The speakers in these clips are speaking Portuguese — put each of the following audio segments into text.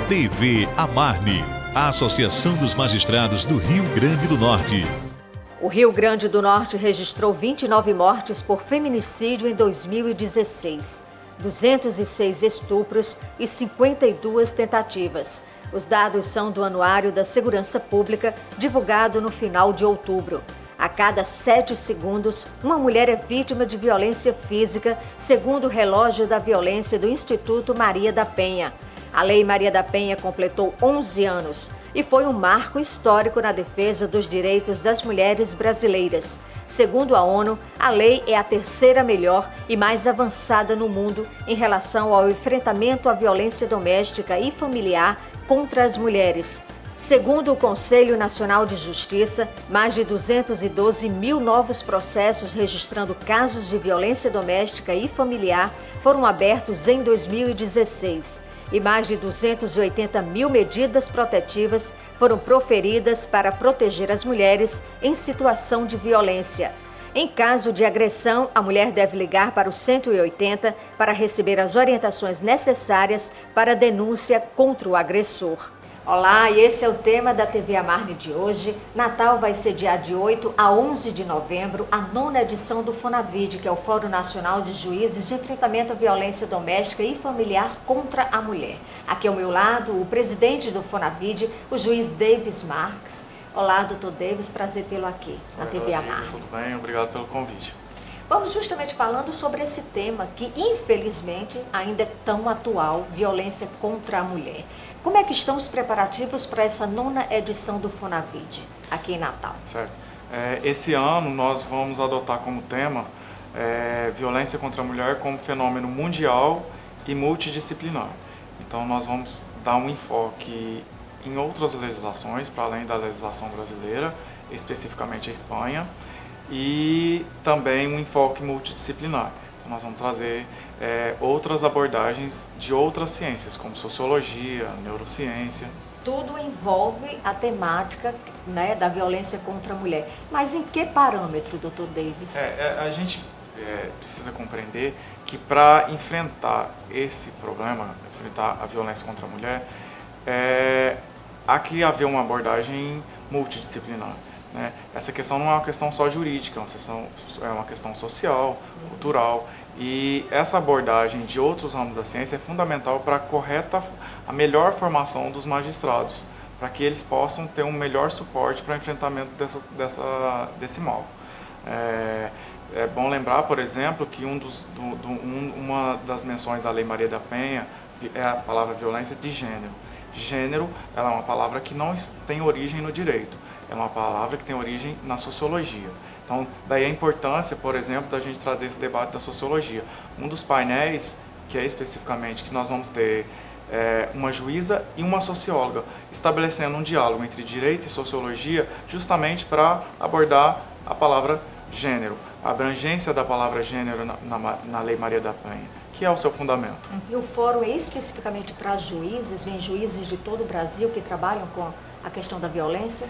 TV Amarne, a Associação dos Magistrados do Rio Grande do Norte. O Rio Grande do Norte registrou 29 mortes por feminicídio em 2016, 206 estupros e 52 tentativas. Os dados são do Anuário da Segurança Pública, divulgado no final de outubro. A cada 7 segundos, uma mulher é vítima de violência física, segundo o relógio da violência do Instituto Maria da Penha. A Lei Maria da Penha completou 11 anos e foi um marco histórico na defesa dos direitos das mulheres brasileiras. Segundo a ONU, a lei é a terceira melhor e mais avançada no mundo em relação ao enfrentamento à violência doméstica e familiar contra as mulheres. Segundo o Conselho Nacional de Justiça, mais de 212 mil novos processos registrando casos de violência doméstica e familiar foram abertos em 2016. E mais de 280 mil medidas protetivas foram proferidas para proteger as mulheres em situação de violência. Em caso de agressão, a mulher deve ligar para o 180 para receber as orientações necessárias para a denúncia contra o agressor. Olá, e esse é o tema da TV Amarne de hoje. Natal vai ser dia de 8 a 11 de novembro, a 9ª edição do FONAVID, que é o Fórum Nacional de Juízes de Enfrentamento à Violência Doméstica e Familiar contra a Mulher. Aqui ao meu lado, o presidente do FONAVID, o juiz Davis Marques. Olá, doutor Davis, prazer tê-lo aqui na TV Amarne. Tudo bem? Obrigado pelo convite. Vamos justamente falando sobre esse tema que, infelizmente, ainda é tão atual, violência contra a mulher. Como é que estão os preparativos para essa 9ª edição do FONAVID, aqui em Natal? Certo. Esse ano nós vamos adotar como tema violência contra a mulher como fenômeno mundial e multidisciplinar. Então nós vamos dar um enfoque em outras legislações, para além da legislação brasileira, especificamente a Espanha, e também um enfoque multidisciplinar. Então nós vamos trazer outras abordagens de outras ciências, como sociologia, neurociência. Tudo envolve a temática, né, da violência contra a mulher. Mas em que parâmetro, doutor Davis? A gente precisa compreender que para enfrentar esse problema, enfrentar a violência contra a mulher, há que haver uma abordagem multidisciplinar. Né? Essa questão não é uma questão só jurídica, é uma questão social, cultural, e essa abordagem de outros ramos da ciência é fundamental para a melhor formação dos magistrados, para que eles possam ter um melhor suporte para o enfrentamento desse mal. É bom lembrar, por exemplo, que uma das menções da Lei Maria da Penha é a palavra violência de gênero. Gênero, ela é uma palavra que não tem origem no direito. É uma palavra que tem origem na sociologia. Então, daí a importância, por exemplo, da gente trazer esse debate da sociologia. Um dos painéis, que é especificamente que nós vamos ter uma juíza e uma socióloga, estabelecendo um diálogo entre direito e sociologia, justamente para abordar a palavra gênero, a abrangência da palavra gênero na Lei Maria da Penha, que é o seu fundamento. E o fórum é especificamente para juízes? Vem juízes de todo o Brasil que trabalham com a questão da violência?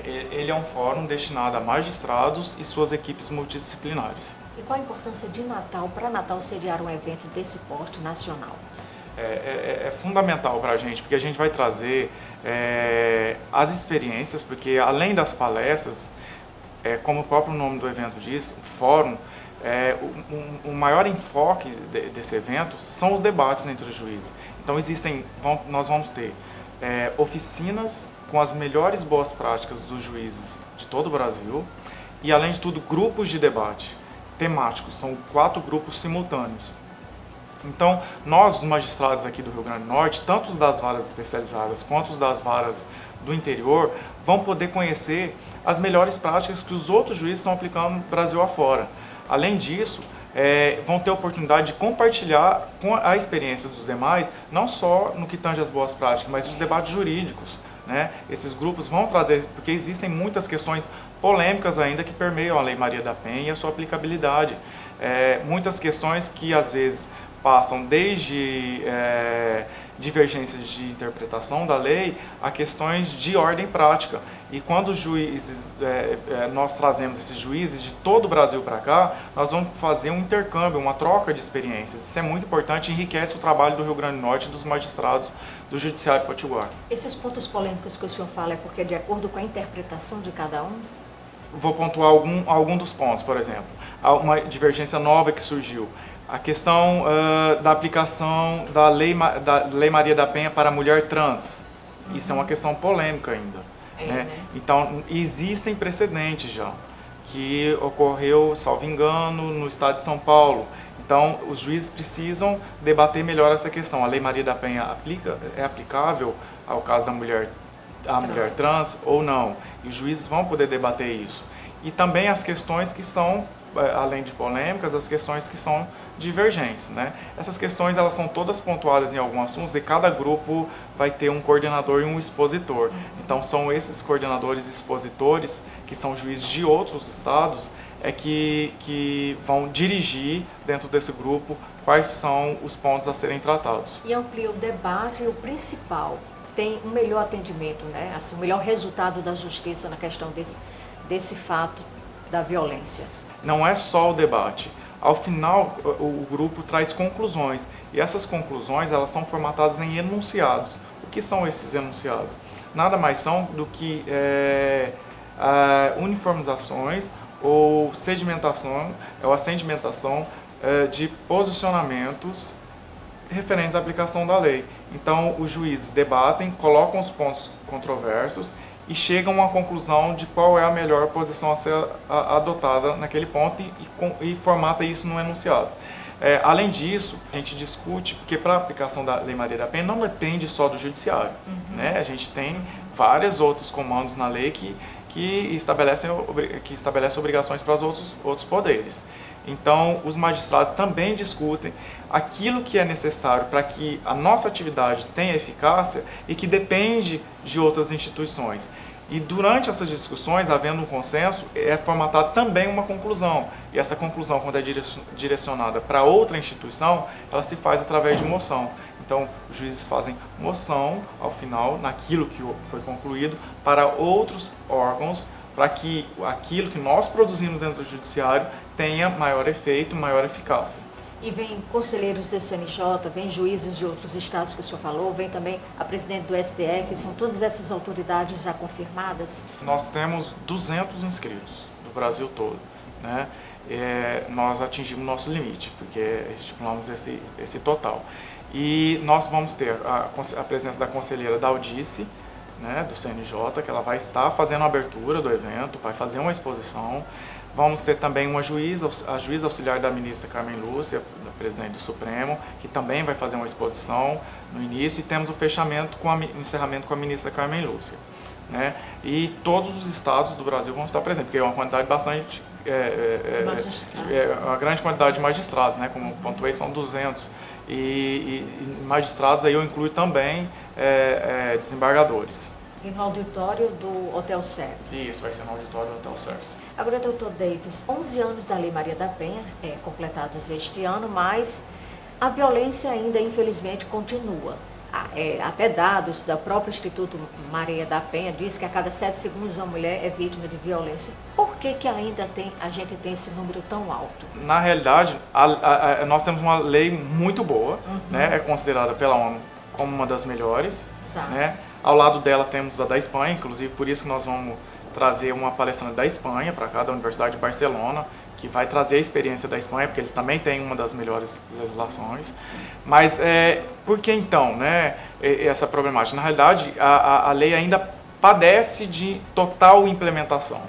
Ele é um fórum destinado a magistrados e suas equipes multidisciplinares. E qual a importância de Natal, para Natal sediar um evento desse porte nacional? É fundamental para a gente, porque a gente vai trazer as experiências, porque além das palestras, como o próprio nome do evento diz, o fórum, o maior enfoque desse evento são os debates entre os juízes. Então nós vamos ter oficinas com as melhores boas práticas dos juízes de todo o Brasil e, além de tudo, grupos de debate temáticos, são 4 grupos simultâneos. Então, nós, os magistrados aqui do Rio Grande do Norte, tanto os das varas especializadas quanto os das varas do interior, vão poder conhecer as melhores práticas que os outros juízes estão aplicando no Brasil afora. Além disso, vão ter a oportunidade de compartilhar com a experiência dos demais, não só no que tange as boas práticas, mas os debates jurídicos. Né? Esses grupos vão trazer, porque existem muitas questões polêmicas ainda que permeiam a Lei Maria da Penha e a sua aplicabilidade. Muitas questões que às vezes passam desde divergências de interpretação da lei a questões de ordem prática. E quando os juízes, nós trazemos esses juízes de todo o Brasil para cá, nós vamos fazer um intercâmbio, uma troca de experiências. Isso é muito importante e enriquece o trabalho do Rio Grande do Norte e dos magistrados do Judiciário Potiguar. Esses pontos polêmicos que o senhor fala é porque é de acordo com a interpretação de cada um? Vou pontuar algum dos pontos, por exemplo. Há uma divergência nova que surgiu. A questão da aplicação da lei Maria da Penha para a mulher trans. Isso é uma questão polêmica ainda. Né? Então, existem precedentes já, que ocorreu, salvo engano, no estado de São Paulo. Então, os juízes precisam debater melhor essa questão. A lei Maria da Penha é aplicável ao caso da mulher trans ou não? E os juízes vão poder debater isso. E também as questões que são, além de polêmicas, as questões que são divergentes, né? Essas questões elas são todas pontuadas em alguns assuntos e cada grupo vai ter um coordenador e um expositor. Então são esses coordenadores e expositores, que são juízes de outros estados, que vão dirigir dentro desse grupo quais são os pontos a serem tratados. E amplia o debate e o principal, tem um melhor atendimento, né? Assim, o melhor resultado da justiça na questão desse fato da violência. Não é só o debate. Ao final, o grupo traz conclusões, e essas conclusões elas são formatadas em enunciados. O que são esses enunciados? Nada mais são do que uniformizações ou sedimentação de posicionamentos referentes à aplicação da lei. Então, os juízes debatem, colocam os pontos controversos e chegam a uma conclusão de qual é a melhor posição a ser adotada naquele ponto e formata isso no enunciado. Além disso, a gente discute, porque para a aplicação da Lei Maria da Penha não depende só do Judiciário. Né? A gente tem vários outros comandos na lei que estabelecem obrigações para os outros poderes. Então, os magistrados também discutem aquilo que é necessário para que a nossa atividade tenha eficácia e que depende de outras instituições. E durante essas discussões, havendo um consenso, é formatada também uma conclusão. E essa conclusão, quando é direcionada para outra instituição, ela se faz através de moção. Então, os juízes fazem moção, ao final, naquilo que foi concluído, para outros órgãos, para que aquilo que nós produzimos dentro do judiciário tenha maior efeito, maior eficácia. E vem conselheiros do CNJ, vem juízes de outros estados que o senhor falou, vem também a presidente do STF, são todas essas autoridades já confirmadas? Nós temos 200 inscritos do Brasil todo, né? Nós atingimos nosso limite, porque estipulamos esse total. E nós vamos ter a presença da conselheira Daldice, né, do CNJ, que ela vai estar fazendo a abertura do evento, vai fazer uma exposição. Vamos ter também a juíza auxiliar da ministra Carmen Lúcia, da presidente do Supremo, que também vai fazer uma exposição no início, e temos o encerramento com a ministra Carmen Lúcia. Né? E todos os estados do Brasil vão estar presentes, porque é uma quantidade bastante... uma grande quantidade de magistrados, né? Como pontuei, são 200. E magistrados aí eu incluo também desembargadores. E no auditório do Hotel Ceres? Isso, vai ser no auditório do Hotel Ceres. Agora, doutor Davis, 11 anos da Lei Maria da Penha, completados este ano, mas a violência ainda, infelizmente, continua. Até dados do próprio Instituto Maria da Penha diz que a cada 7 segundos uma mulher é vítima de violência. Por que ainda a gente tem esse número tão alto? Na realidade, nós temos uma lei muito boa, né? É considerada pela ONU como uma das melhores. Né? Ao lado dela temos a da Espanha, inclusive por isso que nós vamos trazer uma palestrante da Espanha para cá, da Universidade de Barcelona, que vai trazer a experiência da Espanha, porque eles também têm uma das melhores legislações. Mas por que então, né, essa problemática? Na realidade, a lei ainda padece de total implementação.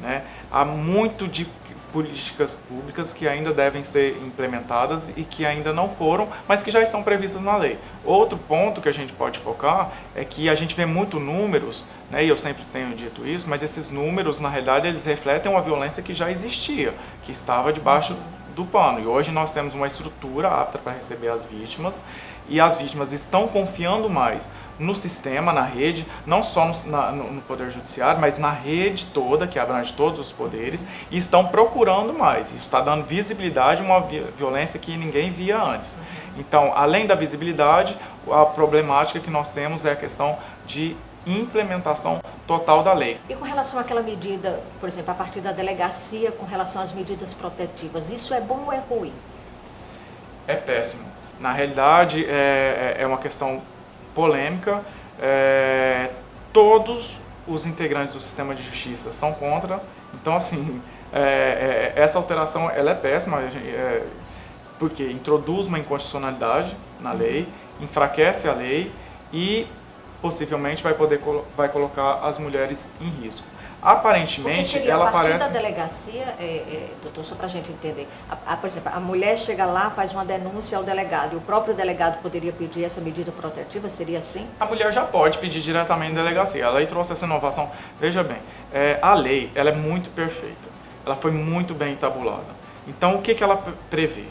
Né? Há muito de políticas públicas que ainda devem ser implementadas e que ainda não foram, mas que já estão previstas na lei. Outro ponto que a gente pode focar é que a gente vê muito números, né, e eu sempre tenho dito isso, mas esses números, na realidade, eles refletem uma violência que já existia, que estava debaixo do pano. E hoje nós temos uma estrutura apta para receber as vítimas, e as vítimas estão confiando mais no sistema, na rede, não só no Poder Judiciário, mas na rede toda, que abrange todos os poderes, e estão procurando mais. Isso está dando visibilidade a uma violência que ninguém via antes. Então, além da visibilidade, a problemática que nós temos é a questão de implementação total da lei. E com relação àquela medida, por exemplo, a partir da delegacia, com relação às medidas protetivas, isso é bom ou é ruim? É péssimo. Na realidade, é uma questão polêmica. Todos os integrantes do sistema de justiça são contra. Então, assim, essa alteração ela é péssima, porque introduz uma inconstitucionalidade na lei, enfraquece a lei e possivelmente vai colocar as mulheres em risco. Aparentemente, ela parece... a partir da delegacia, doutor, só para a gente entender, por exemplo, a mulher chega lá, faz uma denúncia ao delegado, e o próprio delegado poderia pedir essa medida protetiva, seria assim? A mulher já pode pedir diretamente na delegacia. A lei trouxe essa inovação. Veja bem, a lei ela é muito perfeita, ela foi muito bem tabulada. Então, o que ela prevê?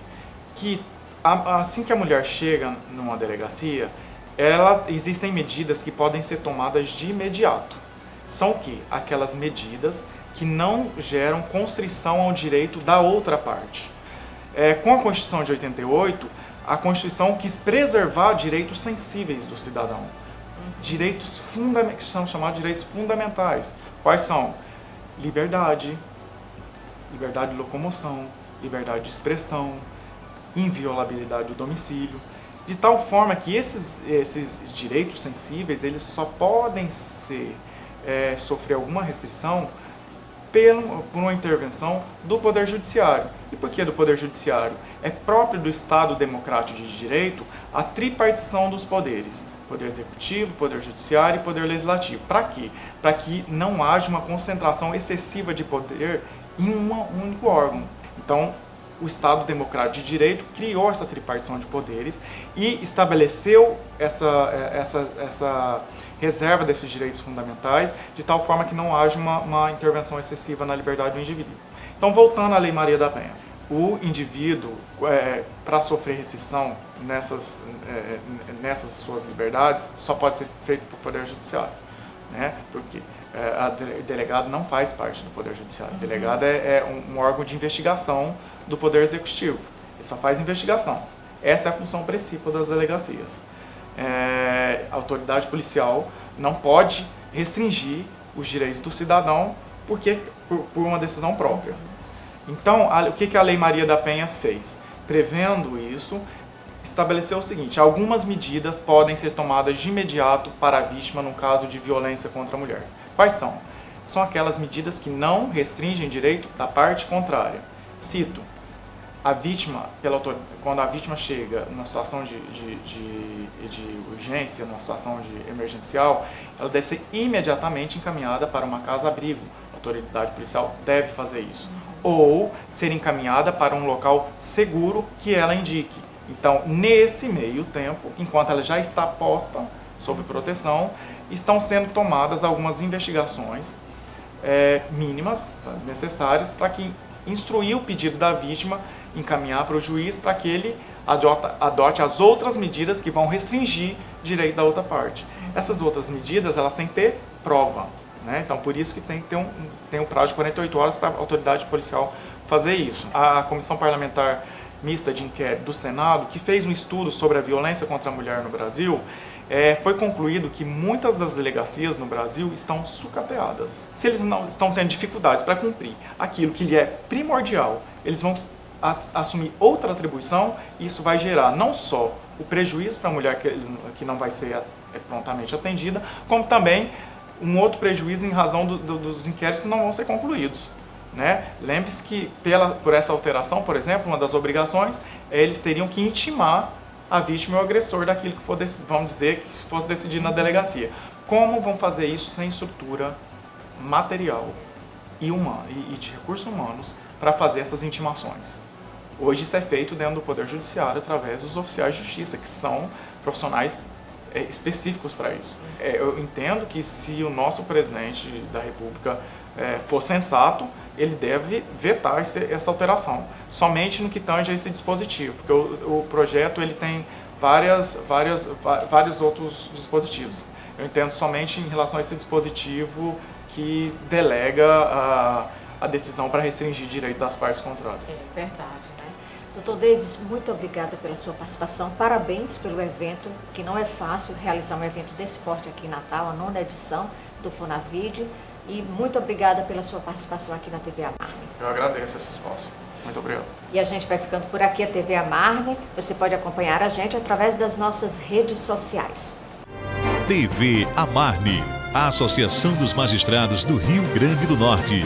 Que assim que a mulher chega numa delegacia, existem medidas que podem ser tomadas de imediato. São o quê? Aquelas medidas que não geram constrição ao direito da outra parte. Com a Constituição de 88, a Constituição quis preservar direitos sensíveis do cidadão. Direitos que são chamados de direitos fundamentais. Quais são? Liberdade, liberdade de locomoção, liberdade de expressão, inviolabilidade do domicílio. De tal forma que esses direitos sensíveis, eles só podem sofrer alguma restrição por uma intervenção do Poder Judiciário. E por que do Poder Judiciário? É próprio do Estado democrático de direito a tripartição dos poderes. Poder Executivo, Poder Judiciário e Poder Legislativo. Para quê? Para que não haja uma concentração excessiva de poder em um único órgão. Então, o Estado Democrático de Direito criou essa tripartição de poderes e estabeleceu essa reserva desses direitos fundamentais, de tal forma que não haja uma intervenção excessiva na liberdade do indivíduo. Então, voltando à Lei Maria da Penha, o indivíduo, para sofrer restrição nessas suas liberdades, só pode ser feito pelo Poder Judiciário, né? Porque o delegado não faz parte do Poder Judiciário. O delegado é um órgão de investigação do Poder Executivo. Ele só faz investigação. Essa é a função principal das delegacias. A autoridade policial não pode restringir os direitos do cidadão por uma decisão própria. Então, o que a Lei Maria da Penha fez? Prevendo isso, estabeleceu o seguinte: algumas medidas podem ser tomadas de imediato para a vítima no caso de violência contra a mulher. Quais são? São aquelas medidas que não restringem direito da parte contrária. Cito: a vítima, quando a vítima chega numa situação de urgência, numa situação de emergencial, ela deve ser imediatamente encaminhada para uma casa-abrigo. A autoridade policial deve fazer isso. Ou ser encaminhada para um local seguro que ela indique. Então, nesse meio tempo, enquanto ela já está posta sob proteção, estão sendo tomadas algumas investigações mínimas, necessárias, para que instruir o pedido da vítima, encaminhar para o juiz para que ele adote as outras medidas que vão restringir direito da outra parte. Essas outras medidas, elas têm que ter prova, né? Então, por isso que tem que ter um prazo de 48 horas para a autoridade policial fazer isso. A Comissão Parlamentar Mista de Inquérito do Senado, que fez um estudo sobre a violência contra a mulher no Brasil, foi concluído que muitas das delegacias no Brasil estão sucateadas. Se eles não estão tendo dificuldades para cumprir aquilo que lhe é primordial, eles vão assumir outra atribuição, e isso vai gerar não só o prejuízo para a mulher que não vai ser prontamente atendida, como também um outro prejuízo em razão dos inquéritos que não vão ser concluídos, né? Lembre-se que por essa alteração, por exemplo, uma das obrigações, eles teriam que intimar a vítima e o agressor daquilo que for, vamos dizer, que fosse decidido na delegacia. Como vão fazer isso sem estrutura material e de recursos humanos para fazer essas intimações? Hoje isso é feito dentro do Poder Judiciário através dos oficiais de justiça, que são profissionais específicos para isso. Eu entendo que se o nosso presidente da República for sensato, ele deve vetar essa alteração, somente no que tange a esse dispositivo, porque o projeto ele tem vários outros dispositivos. Eu entendo somente em relação a esse dispositivo que delega a decisão para restringir direito das partes contrárias. É verdade, né? Doutor Davis, muito obrigada pela sua participação, parabéns pelo evento, que não é fácil realizar um evento desse porte aqui em Natal, a 9ª edição do Fonavide, e muito obrigada pela sua participação aqui na TV Amarne. Eu agradeço esse espaço. Muito obrigado. E a gente vai ficando por aqui, a TV Amarne. Você pode acompanhar a gente através das nossas redes sociais. TV Amarne, a Associação dos Magistrados do Rio Grande do Norte.